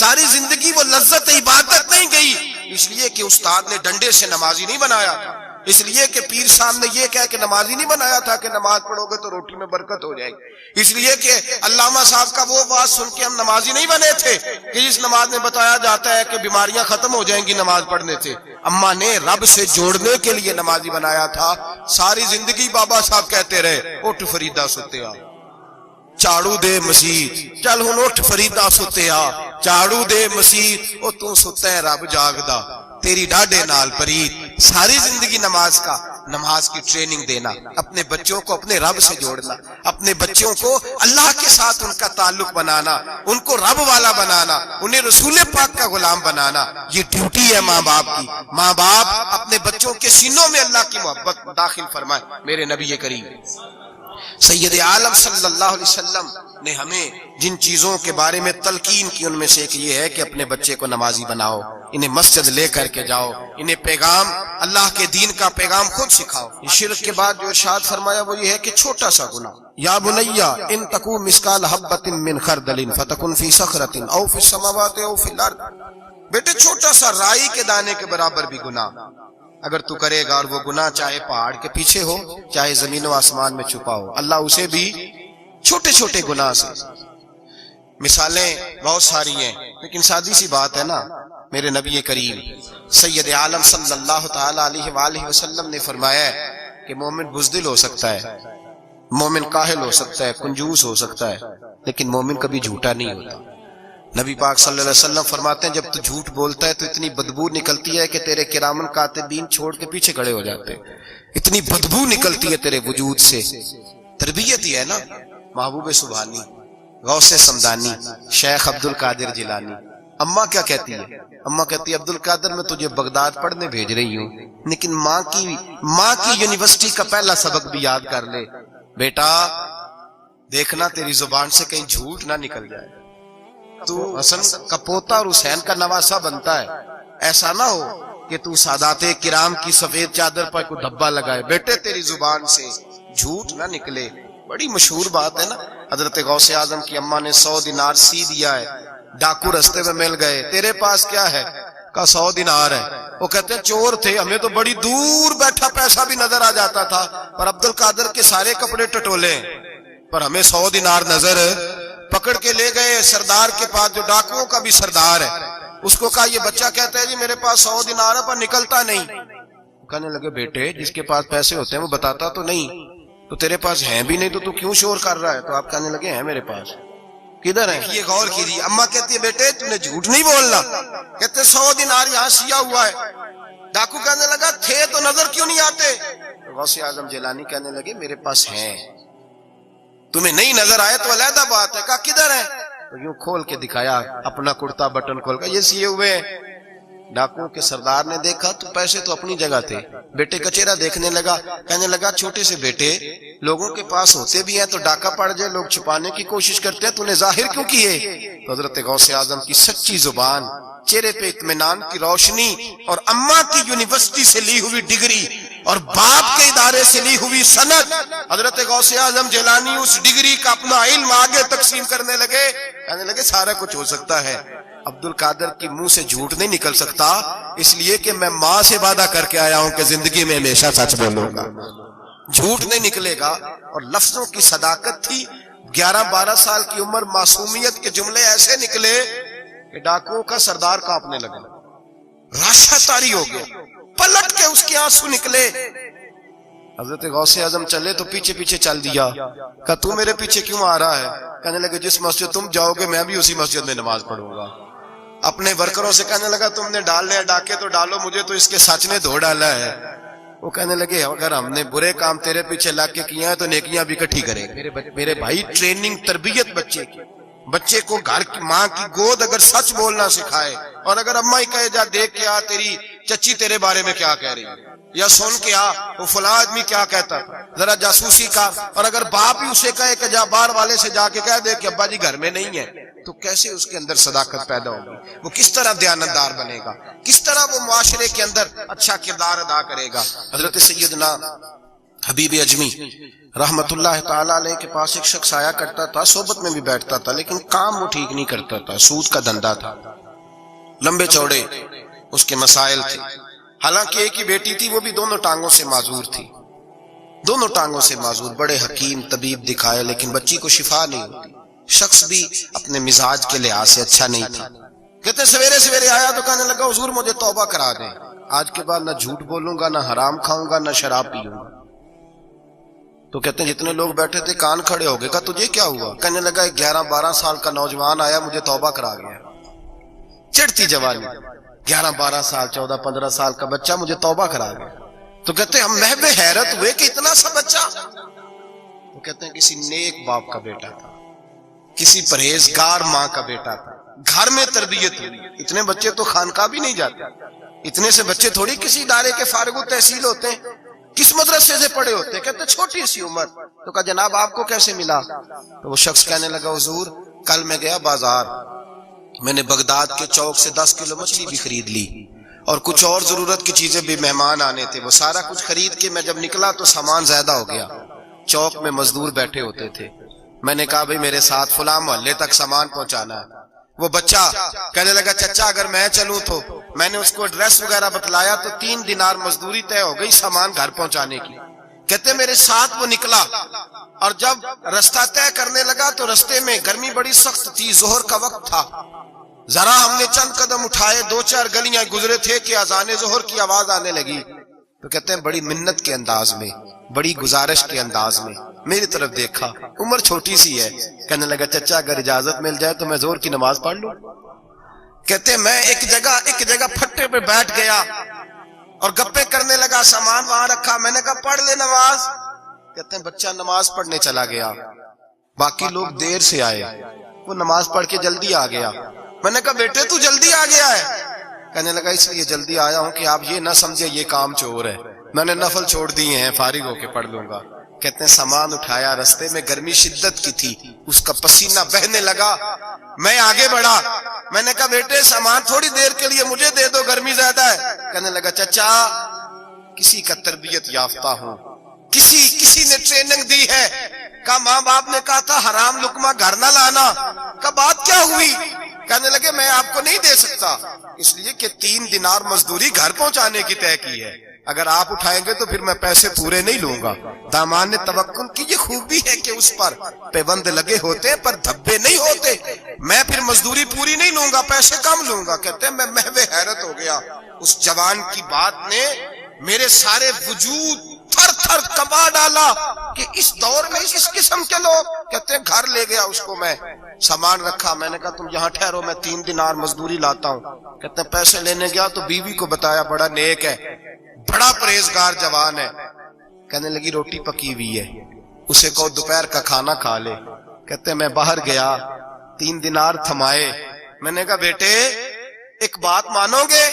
ساری زندگی وہ لذت عبادت نہیں گئی، اس لیے کہ استاد نے ڈنڈے سے نمازی نہیں بنایا تھا، اس لیے کہ پیر صاحب نے یہ کہہ کہ نمازی نہیں بنایا تھا کہ نماز پڑھو گے تو روٹی میں برکت ہو جائے گی، اس لیے کہ علامہ صاحب کا وہ بات سن کے ہم نمازی نہیں بنے تھے کہ جس نماز میں بتایا جاتا ہے کہ بیماریاں ختم ہو جائیں گی نماز پڑھنے سے. اماں نے رب سے جوڑنے کے لیے نمازی بنایا تھا. ساری زندگی بابا صاحب کہتے رہے اٹھ فریدا ستے آ، چاڑو دے مسیت، چل ہن اٹھ فریدا ستے آ، چاڑو دے مسیت، او تو ستا ہے رب جاگدا تیری ڈاڈے نال پرید. ساری زندگی نماز کی ٹریننگ دینا، اپنے بچوں کو اپنے رب سے جوڑنا، اپنے بچوں کو اللہ کے ساتھ ان کا تعلق بنانا، ان کو رب والا بنانا، انہیں رسول پاک کا غلام بنانا، یہ ڈیوٹی ہے ماں باپ کی. ماں باپ اپنے بچوں کے سینوں میں اللہ کی محبت داخل فرمائے. میرے نبی کریم سید عالم صلی اللہ علیہ وسلم نے ہمیں جن چیزوں کے بارے میں تلقین کی ان میں سے ایک یہ ہے کہ اپنے بچے کو نمازی بناؤ، انہیں مسجد لے کر کے جاؤ، انہیں پیغام اللہ کے دین کا پیغام خود سکھاؤ. شرک کے بعد جو ارشاد فرمایا وہ یہ ہے کہ چھوٹا سا گناہ، یا بنیا ان تکو مثقال حبۃ من خردل فتکن فی صخرۃ او فی السماوات او فی الارض. بیٹے چھوٹا سا رائی کے دانے کے برابر بھی گناہ اگر تو کرے گا، اور وہ گناہ چاہے پہاڑ کے پیچھے ہو چاہے زمین و آسمان میں چھپا ہو، اللہ اسے بھی چھوٹے چھوٹے گناہ سے. مثالیں بہت ساری ہیں لیکن سادی سی بات ہے نا. میرے نبی کریم سید عالم صلی اللہ تعالی علیہ وآلہ وسلم نے فرمایا ہے کہ مومن بزدل ہو سکتا ہے، مومن کاہل ہو سکتا ہے، کنجوس ہو سکتا ہے، لیکن مومن کبھی جھوٹا نہیں ہوتا. نبی پاک صلی اللہ علیہ وسلم فرماتے ہیں جب تو جھوٹ بولتا ہے تو اتنی بدبو نکلتی ہے کہ تیرے کرامن کاتبین چھوڑ کے پیچھے کھڑے ہو جاتے ہیں، اتنی بدبو نکلتی ہے تیرے وجود سے. تربیت ہی ہے نا. محبوب سبحانی، غوث سمدانی، شیخ عبد القادر جیلانی. اماں کیا کہتی ہے؟ اماں کہتی ہے عبد القادر میں تجھے بغداد پڑھنے بھیج رہی ہوں، لیکن ماں کی یونیورسٹی کا پہلا سبق بھی یاد کر لے. بیٹا دیکھنا تیری زبان سے کہیں جھوٹ نہ نکل جائے، تو حسن کا پوتا اور حسین کا نواسا بنتا ہے. ایسا نہ ہو کہ تو سادات کرام کی سفید چادر پر کوئی دھبا لگائے. بیٹے تیری زبان سے جھوٹ نہ نکلے. بڑی مشہور بات ہے نا. حضرت غوث اعظم کی اماں نے 100 دینار سی دیا ہے، ڈاکو رستے میں مل گئے، تیرے پاس کیا ہے؟ کہا 100 دینار ہے. وہ کہتے ہیں چور تھے، ہمیں تو بڑی دور بیٹھا پیسہ بھی نظر آ جاتا تھا، پر عبد القادر کے سارے کپڑے ٹٹولے پر ہمیں 100 دینار نظر. پکڑ کے لے گئے سردار کے پاس جو ڈاکوؤں کا بھی سردار ہے. اس کو کہا یہ بچہ کہتا ہے جی میرے پاس 100 دینار ہے پر نکلتا نہیں. کہنے لگے بیٹے جس کے پاس پیسے ہوتے ہیں وہ بتاتا تو نہیں، تو تیرے پاس ہیں بھی نہیں تو کیوں شور کر رہا ہے؟ تو آپ کہنے لگے ہیں میرے پاس. کدھر ہے؟ یہ غور کیجیے. اماں کہتی ہے بیٹے تو نے جھوٹ نہیں بولنا. کہتے 100 دینار یہاں سیا ہوا ہے. ڈاکو کہنے لگا تھے تو نظر کیوں نہیں آتے؟ غوث اعظم جیلانی کہنے لگے میرے پاس ہیں، تمہیں نہیں نظر آئے تو علیحدہ بات ہے. کہا کدھر ہے؟ تو یوں کھول کے دکھایا اپنا کرتا بٹن کھول کر، یہ سیے ہوئے. ڈاکو کے سردار نے دیکھا تو پیسے تو اپنی جگہ تھے. بیٹے کا چہرہ دیکھنے لگا، کہنے لگا چھوٹے سے بیٹے لوگوں کے پاس ہوتے بھی ہیں تو ڈاکہ پڑ جائے لوگ چھپانے کی کوشش کرتے ہیں، تو نے ظاہر کیوں کیے؟ تو حضرت غوث اعظم کی سچی زبان، چہرے پہ اطمینان کی روشنی اور اماں کی یونیورسٹی سے لی ہوئی ڈگری اور باپ کے ادارے سے لی ہوئی سند حضرت غوث اعظم جیلانی اس ڈگری کا اپنا علم آگے تقسیم کرنے لگے، کہنے لگے سارا کچھ ہو سکتا ہے، عبد القادر کی منہ سے جھوٹ نہیں نکل سکتا، اس لیے کہ میں ماں سے وعدہ کر کے آیا ہوں کہ زندگی میں ہمیشہ سچ بولوں گا، جھوٹ نہیں نکلے گا۔ اور لفظوں کی صداقت تھی، 11-12 سال کی عمر، معصومیت کے جملے ایسے نکلے کہ ڈاکوؤں کا سردار کانپنے لگا، راشا طاری ہو گیا، پلٹ کے اس کے آنسو نکلے۔ حضرت غوث اعظم چلے تو پیچھے پیچھے چل دیا، کہا تو میرے پیچھے کیوں آ رہا ہے؟ کہنے لگے جس مسجد تم جاؤ گے میں بھی اسی مسجد میں نماز پڑھوں گا۔ اپنے ورکروں سے کہنے لگا تم نے ڈال لیا ڈاکے تو ڈالو، مجھے تو اس کے سچ نے دھو ڈالا ہے۔ وہ کہنے لگے اگر ہم نے برے کام تیرے پیچھے لگ کے کیا ہے تو نیکیاں بھی اکٹھی کریں گے۔ میرے بھائی ٹریننگ، تربیت بچے کو گھر کی ماں کی گود اگر سچ بولنا سکھائے، اور اگر اماں ہی کہے جا دیکھ کے آ تیری چچی تیرے بارے میں کیا کہہ رہی ہے، یا سن کے آ وہ فلاں آدمی کیا کہتا، ذرا جاسوسی کا، اور اگر باپ ہی اسے کہے کہ جا باہر والے سے جا کے کہہ دے کہ ابا جی گھر میں نہیں ہے، تو کیسے اس کے اندر صداقت پیدا ہوگی؟ وہ کس طرح دیانتدار بنے گا؟ کس طرح وہ معاشرے کے اندر اچھا کردار ادا کرے گا؟ حضرت سیدنا حبیب اجمی رحمت اللہ تعالیٰ علیہ کے پاس ایک شخص آیا کرتا تھا، صحبت میں بھی بیٹھتا تھا، لیکن کام وہ ٹھیک نہیں کرتا تھا، سود کا دھندا تھا، لمبے چوڑے اس کے مسائل تھے۔ حالانکہ ایک ہی بیٹی تھی، وہ بھی دونوں ٹانگوں سے معذور تھی، دونوں ٹانگوں سے معذور، بڑے حکیم طبیب دکھائے لیکن بچی کو شفا نہیں ہوتی۔ شخص بھی اپنے مزاج کے لحاظ سے اچھا نہیں تھا۔ کہتے سویرے سویرے آیا تو کہنے لگا حضور مجھے توبہ کرا دیں، آج کے بعد نہ جھوٹ بولوں گا، نہ حرام کھاؤں گا، نہ شراب پیوں گا۔ تو کہتے ہیں جتنے لوگ بیٹھے تھے کان کھڑے ہو گئے، کہا تجھے کیا ہوا؟ کہنے لگا 11-12 سال کا نوجوان آیا مجھے توبہ کرا گیا، چڑھتی جوانی، 11-12 سال 14-15 سال کا بچہ مجھے توبہ کرا گیا۔ تو کہتے ہیں ہم محو حیرت ہوئے کہ اتنا سا بچہ؟ تو کہتے ہیں کسی نیک باپ کا بیٹا تھا، کسی پرہیزگار ماں کا بیٹا تھا، گھر میں تربیت ہوئی۔ اتنے بچے تو خانقاہ بھی نہیں جاتے، اتنے سے بچے تھوڑی کسی ادارے کے فارغ التحصیل ہوتے ہیں، کس مدرسے سے پڑھے ہوتے ہیں؟ کہتے چھوٹی سی عمر۔ تو کہا جناب آپ کو کیسے ملا؟ تو وہ شخص کہنے لگا حضور کل میں گیا بازار، میں نے بغداد کے چوک سے 10 کلو مچھلی بھی خرید لی اور کچھ اور ضرورت کی چیزیں بھی، مہمان آنے تھے، وہ سارا کچھ خرید کے میں جب نکلا تو سامان زیادہ ہو گیا، چوک میں مزدور بیٹھے ہوتے تھے، میں نے کہا بھئی میرے ساتھ فلاں محلے تک سامان پہنچانا ہے۔ وہ بچہ کہنے لگا چچا اگر میں چلوں تو، میں نے اس کو ایڈریس وغیرہ بتلایا تو 3 دینار مزدوری طے ہو گئی سامان گھر پہنچانے کی۔ کہتے میرے ساتھ وہ نکلا اور جب رستہ طے کرنے لگا تو رستے میں گرمی بڑی سخت تھی، ظہر کا وقت تھا، ذرا ہم نے چند قدم اٹھائے، 2-4 گلیاں گزرے تھے کہ اذان ظہر کی آواز آنے لگی۔ تو کہتے ہیں بڑی منت کے انداز میں، بڑی گزارش کے انداز میں میری طرف دیکھا، عمر چھوٹی سی ہے، کہنے لگا چچا اگر اجازت مل جائے تو میں ظہر کی نماز پڑھ لوں۔ کہتے میں ایک جگہ پھٹے پہ بیٹھ گیا اور گپے کرنے لگا، سامان وہاں رکھا، میں نے کہا پڑھ لے نماز۔ کہتے ہیں بچہ نماز پڑھنے چلا گیا، باقی لوگ دیر سے آئے، وہ نماز پڑھ کے جلدی آ گیا۔ میں نے کہا بیٹے تو جلدی آ گیا ہے؟ کہنے لگا اس لیے جلدی آیا ہوں کہ آپ یہ نہ سمجھے یہ کام چور ہے، میں نے نفل چھوڑ دیے ہیں، فارغ ہو کے پڑھ لوں گا۔ کہتے ہیں سامان اٹھایا، رستے میں گرمی شدت کی تھی، اس کا پسینہ بہنے لگا، میں آگے بڑھا، میں نے کہا بیٹے سامان تھوڑی دیر کے لیے مجھے دے دو، گرمی زیادہ ہے۔ کہنے لگا چچا کسی کا تربیت یافتہ ہوں، کسی نے ٹریننگ دی ہے، کہا ماں باپ نے کہا تھا حرام لقمہ گھر نہ لانا، کہا بات کیا ہوئی؟ کہنے لگے میں آپ کو نہیں دے سکتا، اس لیے کہ 3 دینار مزدوری گھر پہنچانے کی طے کی ہے، اگر آپ اٹھائیں گے تو پھر میں پیسے پورے نہیں لوں گا۔ دامان نے توکل کی یہ خوبی ہے کہ اس پر پیبند لگے ہوتے پر دھبے نہیں ہوتے، میں پھر مزدوری پوری نہیں لوں گا، پیسے کم لوں گا۔ کہتے ہیں میں محو حیرت ہو گیا، اس جوان کی بات نے میرے سارے وجود تھر تھر کبا ڈالا کہ اس دور میں اس قسم کے لوگ۔ کہتے ہیں گھر لے گیا اس کو، میں سامان رکھا، میں نے کہا تم یہاں ٹھہرو میں 3 دینار مزدوری لاتا ہوں۔ کہتے ہیں پیسے لینے گیا تو بیوی کو بتایا بڑا نیک ہے، بڑا پرہیزگار جوان ہے، کہنے لگی روٹی پکی ہوئی ہے، اسے کہو دوپہر کا کھانا کھا لے۔ کہتے ہیں میں باہر گیا، 3 دینار تھمائے، میں نے کہا بیٹے ایک بات مانو گے؟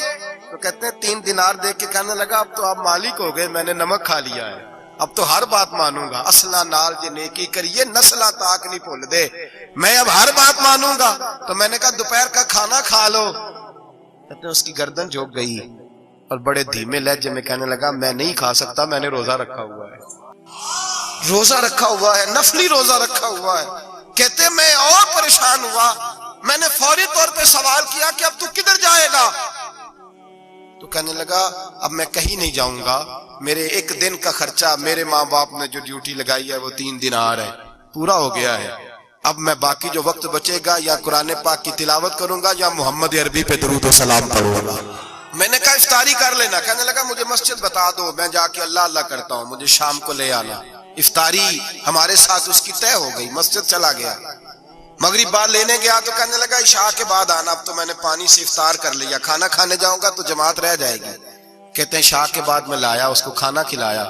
تو کہتے ہیں 3 دینار دے کے کہنے لگا اب تو آپ مالک ہو گئے، میں نے نمک کھا لیا ہے، اب تو ہر بات مانوں گا، اصلا نال جے نیکی کریے نسلہ تاک نہیں بھول دے، میں اب ہر بات مانوں گا۔ تو میں نے کہا دوپہر کا کھانا کھا لو۔ کہتے ہیں اس کی گردن جھک گئی، اور بڑے دھیمے لہجے میں کہنے لگا میں نہیں کھا سکتا، میں نے روزہ رکھا ہوا ہے، روزہ رکھا ہوا ہے، نفلی روزہ رکھا ہوا ہے۔ کہتے میں اور پریشان ہوا، میں نے فوری طور پہ سوال کیا کہ اب تو کدھر جائے گا؟ تو کہنے لگا اب میں کہیں نہیں جاؤں گا، میرے ایک دن کا خرچہ میرے ماں باپ نے جو ڈیوٹی لگائی ہے وہ 3 دینار ہے، پورا ہو گیا ہے، اب میں باقی جو وقت بچے گا یا قرآن پاک کی تلاوت کروں گا یا محمد عربی پہ درود و سلام پڑھوں گا۔ میں نے کہا افطاری کر لینا۔ کہنے لگا مجھے مسجد بتا دو، میں جا کے اللہ اللہ کرتا ہوں، مجھے شام کو لے آنا۔ افطاری ہمارے ساتھ اس کی طے ہو گئی، مسجد چلا گیا۔ مغرب بعد لینے گیا تو کہنے لگا عشاء کے بعد آنا، اب تو میں نے پانی سے افطار کر لیا، کھانا کھانے جاؤں گا تو جماعت رہ جائے گی۔ کہتے ہیں عشاء کے بعد میں لایا، اس کو کھانا کھلایا،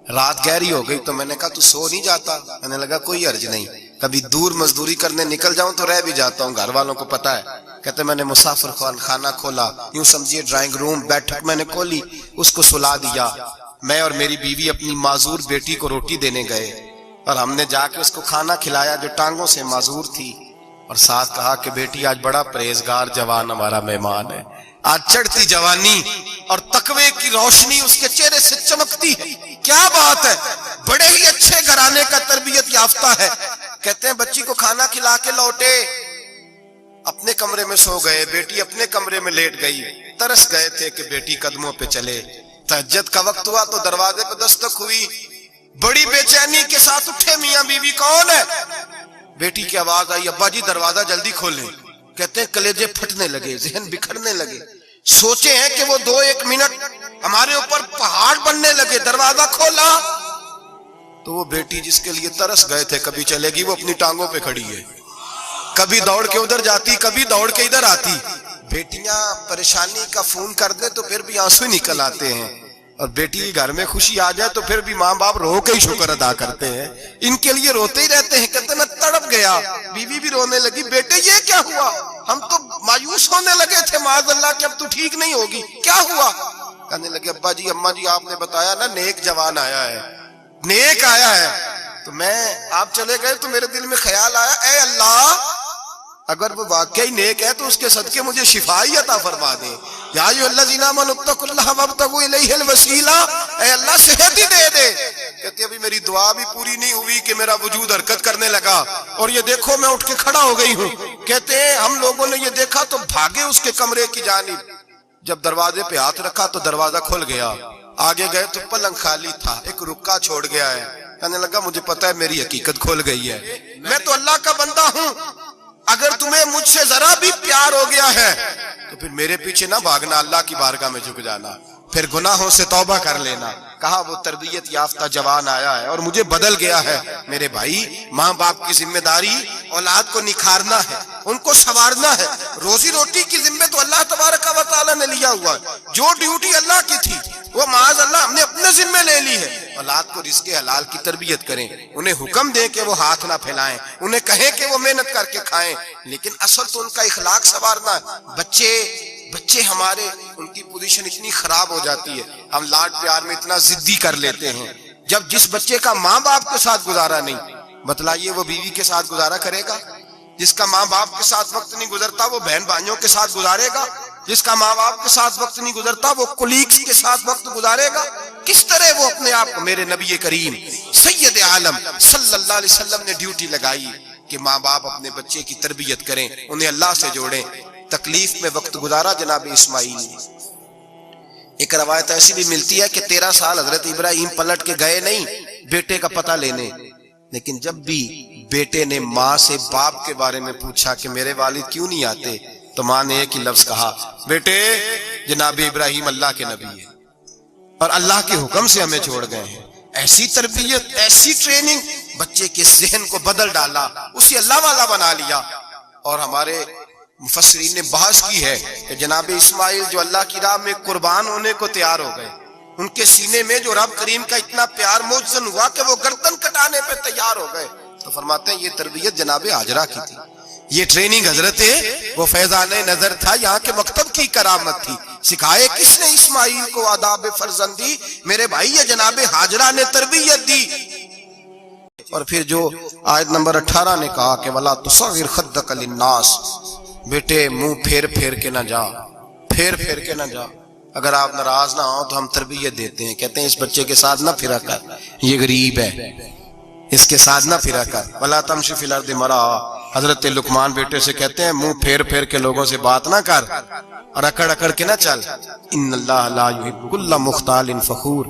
رات گہری ہو گئی تو میں نے کہا تو سو نہیں جاتا؟ کہنے لگا کوئی حرج نہیں، کبھی دور مزدوری کرنے نکل جاؤں تو رہ بھی جاتا ہوں، گھر والوں کو پتا ہے۔ کہتے میں نے مسافر خانہ کھولا، یوں سمجھیے ڈرائنگ روم بیٹھک میں نے کھولی، اس کو سلا دیا۔ میں اور میری بیوی اپنی معذور بیٹی کو روٹی دینے گئے اور ہم نے جا کے اس کو کھانا کھلایا جو ٹانگوں سے معذور تھی، اور ساتھ کہا کہ بیٹی آج بڑا پرہیزگار جوان ہمارا مہمان ہے، آج چڑھتی جوانی اور تقوی کی روشنی اس کے چہرے سے چمکتی ہے، کیا بات ہے، بڑے ہی اچھے گھرانے کا تربیت یافتہ ہے۔ کہتے ہیں بچی کو کھانا کھلا کے لوٹے، اپنے کمرے میں سو گئے، بیٹی اپنے کمرے میں لیٹ گئی، ترس گئے تھے کہ بیٹی قدموں پہ چلے۔ تہجد کا وقت ہوا تو دروازے پہ دستک ہوئی، بڑی بے چینی کے ساتھ اٹھے میاں بیوی، کون ہے؟ بیٹی کی آواز آئی ابا جی دروازہ جلدی کھولیں۔ کہتے ہیں کلیجے پھٹنے لگے، ذہن بکھرنے لگے، سوچے ہیں کہ وہ 2-1 منٹ ہمارے اوپر پہاڑ بننے لگے۔ دروازہ کھولا تو وہ بیٹی جس کے لیے ترس گئے تھے کبھی چلے گی، وہ اپنی ٹانگوں پہ کھڑی ہے، کبھی دوڑ کے ادھر جاتی کبھی دوڑ کے ادھر آتی۔ بیٹیاں پریشانی کا فون کر دیں تو پھر بھی آنسو نکل آتے ہیں، اور بیٹی کے گھر میں خوشی آ جائے تو پھر بھی ماں باپ رو کے ہی شکر ادا کرتے ہیں، ان کے لیے روتے ہی رہتے ہیں۔ کہتے میں تڑپ گیا، بیوی بھی رونے لگی، بیٹے یہ کیا ہوا؟ ہم تو مایوس ہونے لگے تھے معاذ اللہ کہ اب تو ٹھیک نہیں ہوگی، کیا ہوا؟ کہنے لگے ابا جی اماں جی آپ نے بتایا نا نیک جوان آیا ہے، نیک آیا ہے، تو میں آپ چلے گئے تو میرے دل میں خیال آیا اے اللہ اگر وہ واقعی نیک ہے تو اس کے صدقے مجھے شفا ہی عطا فرما دے۔ یا ایھا الذین آمنوا اتقوا اللہ وابتغوا الیہ الوسیلہ، اے اللہ صحت ہی دے دے۔ کہتے ابھی میری دعا بھی پوری نہیں ہوئی کہ میرا وجود حرکت کرنے لگا، اور یہ دیکھو میں اٹھ کے کھڑا ہو گئی ہوں۔ کہتے ہیں ہم لوگوں نے یہ دیکھا تو بھاگے اس کے کمرے کی جانب، جب دروازے پہ ہاتھ رکھا تو دروازہ کھل گیا، آگے گئے تو پلنگ خالی تھا، ایک رکا چھوڑ گیا ہے۔ کہنے لگا مجھے پتا ہے میری حقیقت کھل گئی ہے، میں تو اللہ کا بندہ ہوں، اگر تمہیں مجھ سے ذرا بھی پیار ہو گیا ہے تو پھر میرے پیچھے نہ بھاگنا، اللہ کی بارگاہ میں جھک جانا، پھر گناہوں سے توبہ کر لینا۔ کہا وہ تربیت یافتہ جوان آیا ہے اور مجھے بدل گیا ہے۔ میرے بھائی ماں باپ کی ذمہ داری اولاد کو نکھارنا ہے، ان کو سنوارنا ہے، روزی روٹی کی ذمہ تو اللہ تبارک و تعالیٰ نے لیا ہوا ہے، جو ڈیوٹی اللہ کی تھی وہ معاذ اللہ ہم نے اپنے ذمہ لے لی ہے۔ اولاد کو رزق حلال کی تربیت کریں، انہیں حکم دیں کہ وہ ہاتھ نہ پھیلائیں، انہیں کہیں کہ وہ محنت کر کے کھائیں، لیکن اصل تو ان کا اخلاق سنوارنا ہے۔ بچے ہمارے ان کی پوزیشن اتنی خراب ہو جاتی ہے، ہم لاڈ پیار میں اتنا ضدی کر لیتے ہیں، جب جس بچے کا ماں باپ کے ساتھ گزارا نہیں، بتلائیے وہ بیوی کے ساتھ گزارا کرے گا؟ جس کا ماں باپ کے ساتھ وقت نہیں گزرتا وہ بہن بھائیوں کے ساتھ گزارے گا؟ جس کا ماں باپ کے ساتھ وقت نہیں گزرتا وہ کولیگز کے ساتھ وقت گزارے گا؟ کس طرح وہ اپنے آپ کو، میرے نبی کریم سید عالم صلی اللہ علیہ وسلم نے ڈیوٹی لگائی کہ ماں باپ اپنے بچے کی تربیت کریں، انہیں اللہ سے جوڑیں۔ تکلیف میں وقت گزارا جناب اسماعیل نے۔ ایک روایت ایسی بھی ملتی ہے کہ 13 سال حضرت ابراہیم پلٹ کے گئے نہیں بیٹے کا پتہ لینے، لیکن جب بھی بیٹے نے ماں سے باپ کے بارے میں پوچھا کہ میرے والد کیوں نہیں آتے تو ماں نے ایک ہی لفظ کہا، بیٹے جناب ابراہیم اللہ کے نبی ہے اور اللہ کے حکم سے ہمیں چھوڑ گئے ہیں۔ ایسی تربیت، ایسی ٹریننگ بچے کے ذہن کو بدل ڈالا، اسے اللہ والا بنا لیا۔ اور ہمارے مفسرین نے بحث کی ہے کہ جناب اسماعیل جو اللہ کی راہ میں قربان ہونے کو تیار ہو گئے، ان کے سینے میں جو رب کریم کا اتنا پیار موجزن ہوا کہ وہ گردن کٹانے پہ تیار ہو گئے، تو فرماتے ہیں یہ تربیت جناب ہاجرہ کی تھی، یہ ٹریننگ حضرت وہ فیضان نظر تھا، یہاں کے مکتب کی کرامت تھی۔ سکھائے کس نے اسماعیل کو آداب فرزندی؟ میرے بھائی یہ جناب ہاجرہ نے تربیت دی۔ اور پھر جو آیت نمبر 18 نے کہا کہ وَلَا تُصَغِّرْ خَدَّكَ لِلنَّاسِ، بیٹے منہ پھیر پھیر کے نہ جا، پھیر پھیر کے نہ جا۔ اگر آپ ناراض نہ ہوں تو ہم تربیت دیتے ہیں، کہتے ہیں اس بچے کے ساتھ نہ پھرا کر، یہ غریب ہے، اس کے ساتھ نہ پھرا کر، وَلَا تَمْشِ فِي الْأَرْضِ مَرَحًا۔ حضرت لقمان بیٹے سے کہتے ہیں منہ پھیر پھیر کے لوگوں سے بات نہ کر اور اکڑ اکڑ کے نہ چل، ان اللہ لا يحب كل مختال فخور،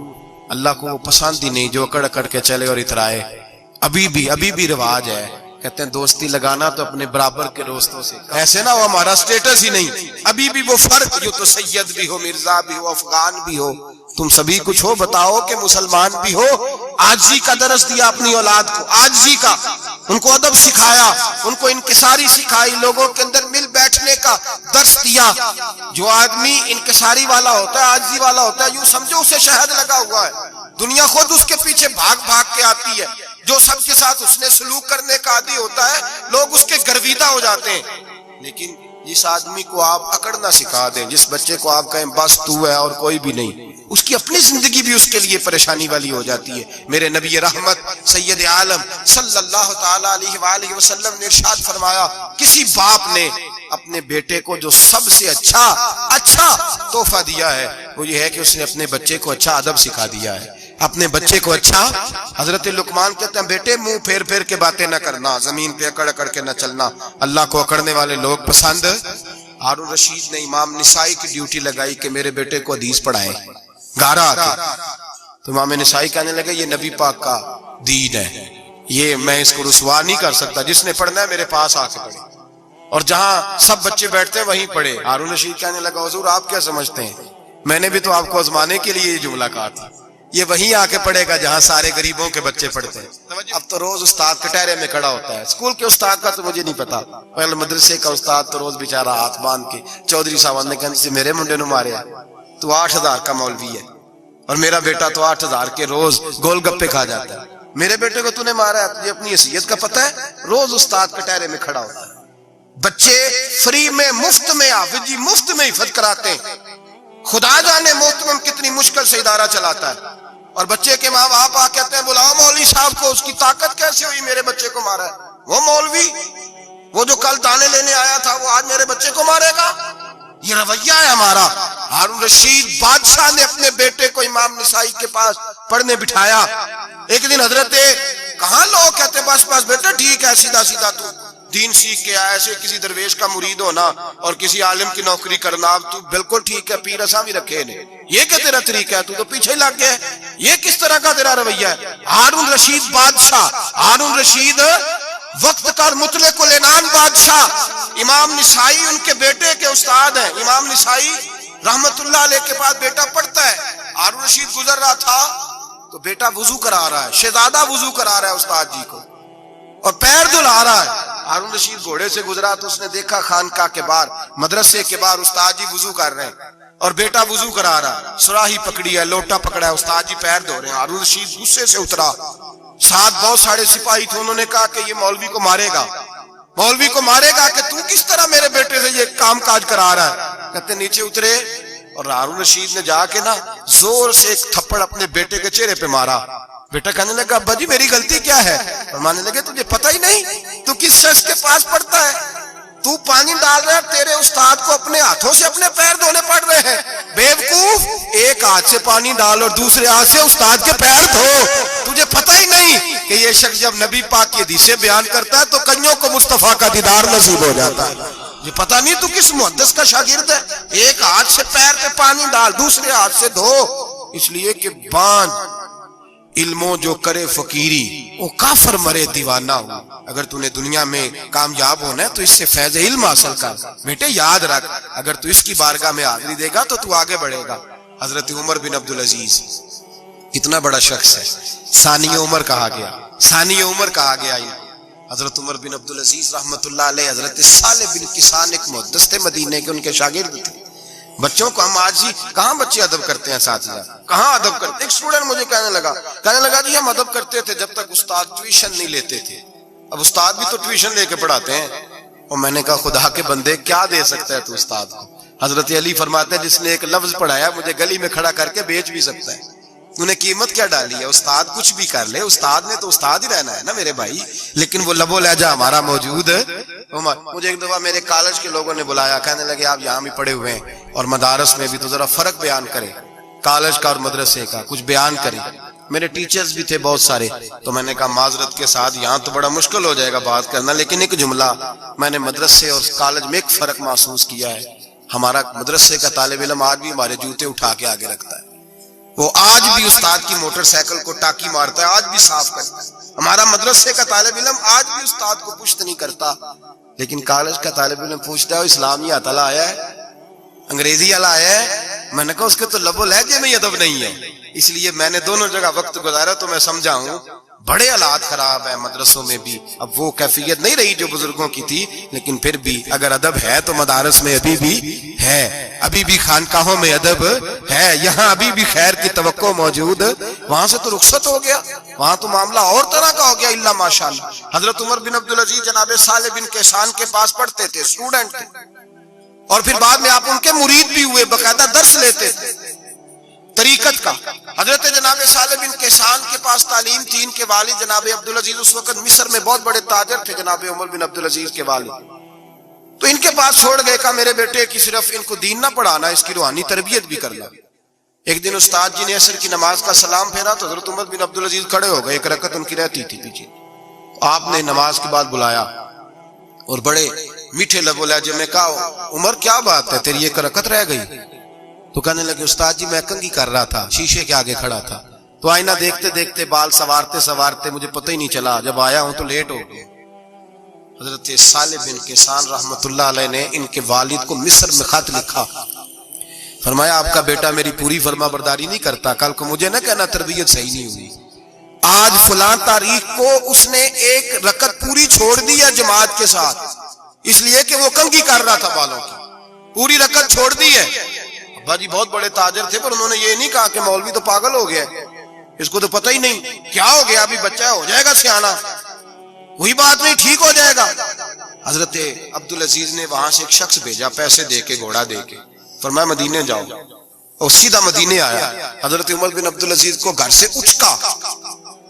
اللہ کو وہ پسند ہی نہیں جو اکڑ اکڑ کے چلے اور اترائے۔ ابھی بھی رواج ہے، کہتے ہیں دوستی لگانا تو اپنے برابر کے دوستوں سے، ایسے نہ ہو ہمارا سٹیٹس ہی نہیں، ابھی بھی وہ فرق، جو تو سید بھی ہو، مرزا بھی ہو، افغان بھی ہو، تم سبھی کچھ ہو، بتاؤ کہ مسلمان بھی ہو۔ عاجزی کا درس دیا اپنی اولاد کو، عاجزی کا، ان کو ادب سکھایا، ان کو انکساری سکھائی، لوگوں کے اندر مل بیٹھنے کا درس دیا۔ جو آدمی انکساری والا ہوتا ہے، عاجزی والا ہوتا ہے، یوں سمجھو اسے شہد لگا ہوا ہے، دنیا خود اس کے پیچھے بھاگ بھاگ کے آتی ہے۔ جو سب کے ساتھ اس نے سلوک کرنے کا عادی ہوتا ہے، لوگ اس کے گرویدہ ہو جاتے ہیں۔ لیکن جس آدمی کو آپ اکڑنا سکھا دیں، جس بچے کو آپ کہیں بس تو ہے اور کوئی بھی نہیں، اس کی اپنی زندگی بھی اس کے لیے پریشانی والی ہو جاتی ہے۔ میرے نبی رحمت سید عالم صلی اللہ تعالی علیہ وآلہ وسلم نے ارشاد فرمایا، کسی باپ نے اپنے بیٹے کو جو سب سے اچھا تحفہ دیا ہے وہ یہ ہے کہ اس نے اپنے بچے کو اچھا ادب سکھا دیا ہے، اپنے بچے کو اچھا۔ حضرت لقمان کہتے ہیں بیٹے منہ پھیر پھیر کے باتیں نہ کرنا، زمین پہ اکڑ اکڑ کے نہ چلنا، اللہ کو اکڑنے والے لوگ پسند۔ ہارون رشید نے امام نسائی کی ڈیوٹی لگائی کہ میرے بیٹے کو حدیث پڑھائے گھر آ کے، تو امام نسائی کہنے لگے یہ نبی پاک کا دین ہے، یہ میں اس کو رسوا نہیں کر سکتا، جس نے پڑھنا ہے میرے پاس آ کے پڑھے، اور جہاں سب بچے بیٹھتے ہیں وہیں پڑھے۔ ہارون رشید کہنے لگا حضور آپ کیا سمجھتے ہیں، میں نے بھی تو آپ کو آزمانے کے لیے یہ جملہ کہا تھا، یہ وہیں آ کے پڑھے گا جہاں سارے غریبوں کے بچے پڑھتے ہیں۔ اب تو روز استاد کٹہرے میں کھڑا ہوتا ہے، اسکول کے استاد کا تو مجھے نہیں پتا، پہلے مدرسے کا استاد تو روز بیچارہ ہاتھ باندھ کے چودھری صاحب نے کہا سے میرے منڈے نو ماریا، تو 8,000 کا مولوی ہے اور میرا بیٹا تو 8,000 کے روز گول گپے کھا جاتا ہے، میرے بیٹے کو تو نے مارا ہے، تجھے اپنی حیثیت کا پتہ ہے؟ روز استاد کٹہرے میں کھڑا ہوتا ہے، بچے فری میں مفت میں حافظ جی مفت میں حفظ کراتے ہیں، خدا جانے محترم کتنی مشکل سے ادارہ چلاتا ہے، اور بچے کے ماں باپ آ کہتے ہیں بلاؤ مولوی صاحب کو، اس کی طاقت کیسے ہوئی میرے بچے کو مارا ہے، وہ مولوی وہ جو کل دانے لینے آیا تھا وہ آج میرے بچے کو مارے گا، یہ رویہ ہے ہمارا۔ ہارون رشید بادشاہ نے اپنے بیٹے کو امام نسائی کے پاس پڑھنے بٹھایا، ایک دن حضرت کہاں لوگ کہتے بس بیٹا ٹھیک ہے سیدھا سیدھا تو دین سیکھ کے آیا، ایسے کسی درویش کا مرید ہونا اور کسی عالم کی نوکری کرنا، اب تو بالکل ٹھیک ہے، پیر اساں بھی رکھے نے، یہ کہ تیرا طریقہ ہے، تو پیچھے لگ گیا ہے، یہ کس طرح کا تیرا رویہ ہے؟ ہارون رشید بادشاہ، ہارون رشید وقت کا مطلق العنان بادشاہ، امام نسائی ان کے بیٹے کے استاد ہیں، امام نسائی رحمت اللہ علیہ کے پاس بیٹا پڑھتا ہے، ہارون رشید گزر رہا تھا تو بیٹا وضو کرا رہا ہے، شہزادہ وضو کرا رہا ہے استاد جی کو اور پیر دھلا رہا ہے، ہارون رشید گھوڑے سے گزرا تو اس نے دیکھا خانقاہ کے باہر مدرسے کے باہر استاد جی وضو کر رہے ہیں اور بیٹا وضو کرا رہا ہے، سراہی پکڑی ہے، لوٹا پکڑا ہے، استاد جی پیر دھو رہے ہیں، ہارون رشید غصے سے اترا، ساتھ بہت سارے سپاہی تھے، انہوں نے کہا کہ یہ مولوی کو مارے گا، مولوی کو مارے گا کہ تو کس طرح میرے بیٹے سے یہ کام کاج کرا رہا ہے؟ کہتے نیچے اترے اور ہارون رشید نے جا کے نا زور سے ایک تھپڑ اپنے بیٹے کے چہرے پہ مارا، بیٹا کہنے لگا ابا جی میری غلطی کیا ہے؟ فرمانے لگے تجھے پتہ ہی نہیں تو کس شخص کے پاس پڑھتا ہے، تو پانی ڈال رہا ہے، تیرے استاد کو اپنے ہاتھوں سے اپنے پیر دھونے پڑ رہے ہیں، بیوقوف، ایک ہاتھ سے پانی ڈال اور دوسرے ہاتھ سے استاد کے پیر دھو، تجھے پتہ ہی نہیں کہ یہ شخص جب نبی پاک کی حدیثیں بیان کرتا ہے تو کئیوں کو مصطفیٰ کا دیدار نصیب ہو جاتا ہے، یہ پتہ نہیں تو کس محدث کا شاگرد ہے، ایک ہاتھ سے پیر پہ پانی ڈال دوسرے ہاتھ سے دھو، اس لیے کہ باندھ علموں جو کرے فقیری وہ کافر مرے دیوانہ ہو، اگر تو نے دنیا میں کامیاب ہونا ہے تو اس سے فیض علم حاصل کر، بیٹے یاد رکھ اگر تو اس کی بارگاہ میں حاضری دے گا تو تو آگے بڑھے گا۔ حضرت عمر بن عبدالعزیز اتنا بڑا شخص ہے، ثانی عمر کہا گیا، ثانی عمر کہا گیا، حضرت عمر بن عبدالعزیز رحمت اللہ علیہ، حضرت صالح بن کسان ایک محدث تھے مدینے کے، ان کے شاگرد تھے۔ بچوں کو ہم آج ہی کہاں بچے ادب کرتے ہیں ساتھیہ، کہاں ادب کرتے؟ ایک اسٹوڈنٹ مجھے کہنے لگا جی ہم ادب کرتے تھے جب تک استاد ٹیوشن نہیں لیتے تھے، اب استاد بھی تو ٹیوشن لے کے پڑھاتے ہیں، اور میں نے کہا خدا کے بندے کیا دے سکتا ہے تو استاد کو؟ حضرت علی فرماتے ہیں جس نے ایک لفظ پڑھایا مجھے گلی میں کھڑا کر کے بیچ بھی سکتا ہے، تو نے قیمت کیا ڈالی ہے؟ استاد کچھ بھی کر لے، استاد نے تو استاد ہی رہنا ہے نا میرے بھائی، لیکن وہ لب و لہجہ ہمارا موجود ہے۔ مجھے ایک دفعہ میرے کالج کے لوگوں نے بلایا، کہنے لگے آپ یہاں بھی پڑھے ہوئے ہیں اور مدارس میں بھی تو ذرا فرق بیان کرے، کالج کا اور مدرسے کا کچھ بیان کرے۔ میرے ٹیچرز بھی تھے بہت سارے، تو میں نے کہا معذرت کے ساتھ یہاں تو بڑا مشکل ہو جائے گا بات کرنا، لیکن ایک جملہ میں نے مدرسے اور کالج میں ایک فرق محسوس کیا ہے۔ ہمارا مدرسے کا طالب علم آج بھی ہمارے جوتے اٹھا کے آگے رکھتا ہے، وہ آج بھی استاد کی موٹر سائیکل کو ٹاکی مارتا ہے، آج بھی صاف کرتا ہے۔ ہمارا مدرسے کا طالب علم آج بھی استاد کو پشت نہیں کرتا، لیکن کالج کا طالب علم پوچھتا ہے اسلامی تعالیٰ آیا ہے، انگریزی والا آیا ہے؟ میں نے کہا اس کے تو لب و لہجے میں ادب نہیں ہے۔ اس لیے میں نے دونوں جگہ وقت گزارا تو میں سمجھا ہوں بڑے حالات خراب ہیں مدرسوں میں بھی۔ اب وہ کیفیت نہیں رہی جو بزرگوں کی تھی، لیکن پھر بھی اگر ادب ہے تو مدارس میں ابھی بھی ہے، ابھی بھی خانقاہوں میں ادب ہے، یہاں ابھی بھی خیر کی توقع موجود۔ وہاں سے تو رخصت ہو گیا، وہاں تو معاملہ اور طرح کا ہو گیا، الا ماشاءاللہ۔ حضرت عمر بن عبدالعزیز جناب صالح بن کیسان کے پاس پڑھتے تھے، اسٹوڈنٹ تھے، اور پھر بعد میں آپ ان کے مرید بھی ہوئے، باقاعدہ درس لیتے تھے طریقت کا۔ حضرت جناب صالح بن کیسان کے پاس تعلیم تھی، ان کے والد جناب عبدالعزیز اس وقت مصر میں بہت بڑے تاجر تھے، جناب عمر بن عبدالعزیز کے والد، تو ان کے پاس چھوڑ گئے، کہا میرے بیٹے کی صرف ان کو دین نہ پڑھانا، اس کی روحانی تربیت بھی کرنا۔ ایک دن استاد جی نے عصر کی نماز کا سلام پھیرا تو حضرت عمر بن عبدالعزیز کھڑے ہو گئے، ایک رکعت ان کی رہتی تھی پیچھے، آپ نے نماز کے بعد بلایا اور بڑے میٹھے لب و لہجے میں کہا عمر کیا بات ہے تیری ایک رکعت رہ گئی؟ تو کہنے لگے استاد جی میں کنگھی کر رہا تھا، شیشے کے آگے کھڑا تھا، تو آئینہ دیکھتے دیکھتے بال سوارتے سوارتے مجھے پتہ ہی نہیں چلا، جب آیا ہوں تو لیٹ ہو گیا۔ حضرت صالح بن کیسان رحمت اللہ علیہ نے ان کے والد کو مصر میں خط لکھا، فرمایا آپ کا بیٹا میری پوری فرما برداری نہیں کرتا، کل کو مجھے نہ کہنا تربیت صحیح نہیں ہوئی۔ آج فلاں تاریخ کو اس نے ایک رکعت پوری چھوڑ دی ہے جماعت کے ساتھ، اس لیے کہ وہ کنگھی کر رہا تھا بالوں کی، پوری رکعت چھوڑ دی ہے۔ ابا جی بہت بڑے تاجر تھے، پر انہوں نے یہ نہیں کہا کہ مولوی تو پاگل ہو گیا، اس کو تو پتہ ہی نہیں کیا ہو گیا، ابھی بچہ ہو جائے گا سیانا، وہی بات نہیں ٹھیک ہو جائے گا۔ حضرت عبدالعزیز نے وہاں سے ایک شخص بھیجا پیسے دے کے، گھوڑا دے کے، فرمایا مدینے جاؤ، اور سیدھا مدینے آیا۔ حضرت عمر بن عبدالعزیز کو گھر سے اچکا،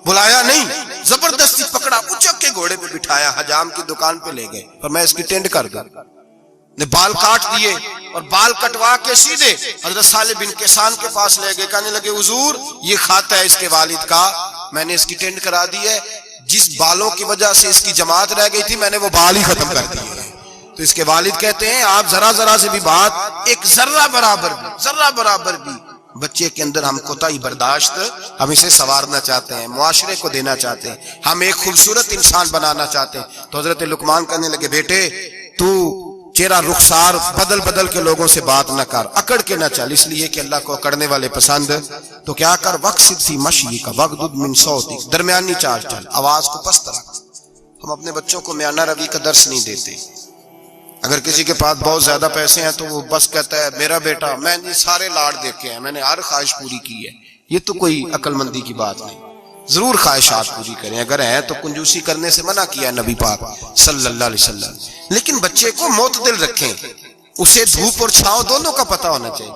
بلایا نہیں، زبردستی پکڑا، اچک کے گھوڑے پہ بٹھایا، حجام کی دکان پہ لے گئے، فرمایا اس کی ٹینڈ کر دو، نے بال کاٹ دیے اور بال کٹوا کے سیدھے حضرت صالح بن کیسان کے پاس لے گئے، کہنے لگے حضور یہ کھاتا ہے اس کے والد کا، میں نے اس کی ٹینڈ کرا دی ہے، جس بالوں کی وجہ سے اس کی جماعت رہ گئی تھی میں نے وہ بال ہی ختم کر دی ہے۔ تو اس کے والد کہتے ہیں آپ ذرا سے بھی بات، ایک ذرہ برابر بھی بچے کے اندر ہم کوتاہی برداشت، ہم اسے سنوارنا چاہتے ہیں، معاشرے کو دینا چاہتے ہیں، ہم ایک خوبصورت انسان بنانا چاہتے ہیں۔ تو حضرت لقمان کہنے لگے بیٹے تو چہرہ رخسار بدل کے لوگوں سے بات نہ کر، اکڑ کے نہ چل، اس لیے کہ اللہ کو اکڑنے والے پسند، تو کیا کر وقصد فی مشی کا وغضض من صوتک، درمیانی چال چل، آواز کو پست رکھ۔ ہم اپنے بچوں کو میانہ روی کا درس نہیں دیتے۔ اگر کسی کے پاس بہت زیادہ پیسے ہیں تو وہ بس کہتا ہے میرا بیٹا، میں نے سارے لاڑ دیکھے ہیں، میں نے ہر خواہش پوری کی ہے، یہ تو کوئی عقل مندی کی بات نہیں۔ ضرور خواہشات پوری کریں، اگر ہیں تو کنجوسی کرنے سے منع کیا نبی پاک صلی اللہ علیہ وسلم، لیکن بچے کو معتدل رکھیں، اسے دھوپ اور چھاؤں دونوں کا پتہ ہونا چاہیے۔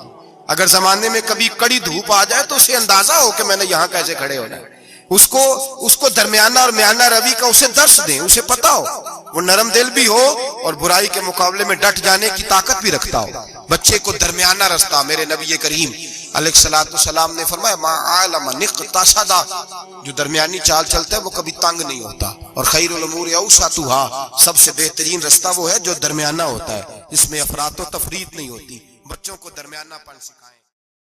اگر زمانے میں کبھی کڑی دھوپ آ جائے تو اسے اندازہ ہو کہ میں نے یہاں کیسے کھڑے ہونا ہے، اس کو درمیانہ اور میانہ روی کا اسے درس دیں، اسے پتہ ہو، وہ نرم دل بھی ہو اور برائی کے مقابلے میں ڈٹ جانے کی طاقت بھی رکھتا ہو۔ بچے کو درمیانہ رستہ، میرے نبی کریم علیہ الصلوۃ والسلام نے فرمایا ما علم نقتصد، جو درمیانی چال چلتا ہے وہ کبھی تنگ نہیں ہوتا، اور خیر الامور اوسطھا، سب سے بہترین رستہ وہ ہے جو درمیانہ ہوتا ہے، جس میں افراط و تفریط نہیں ہوتی۔ بچوں کو درمیانہ پن سکھائیں۔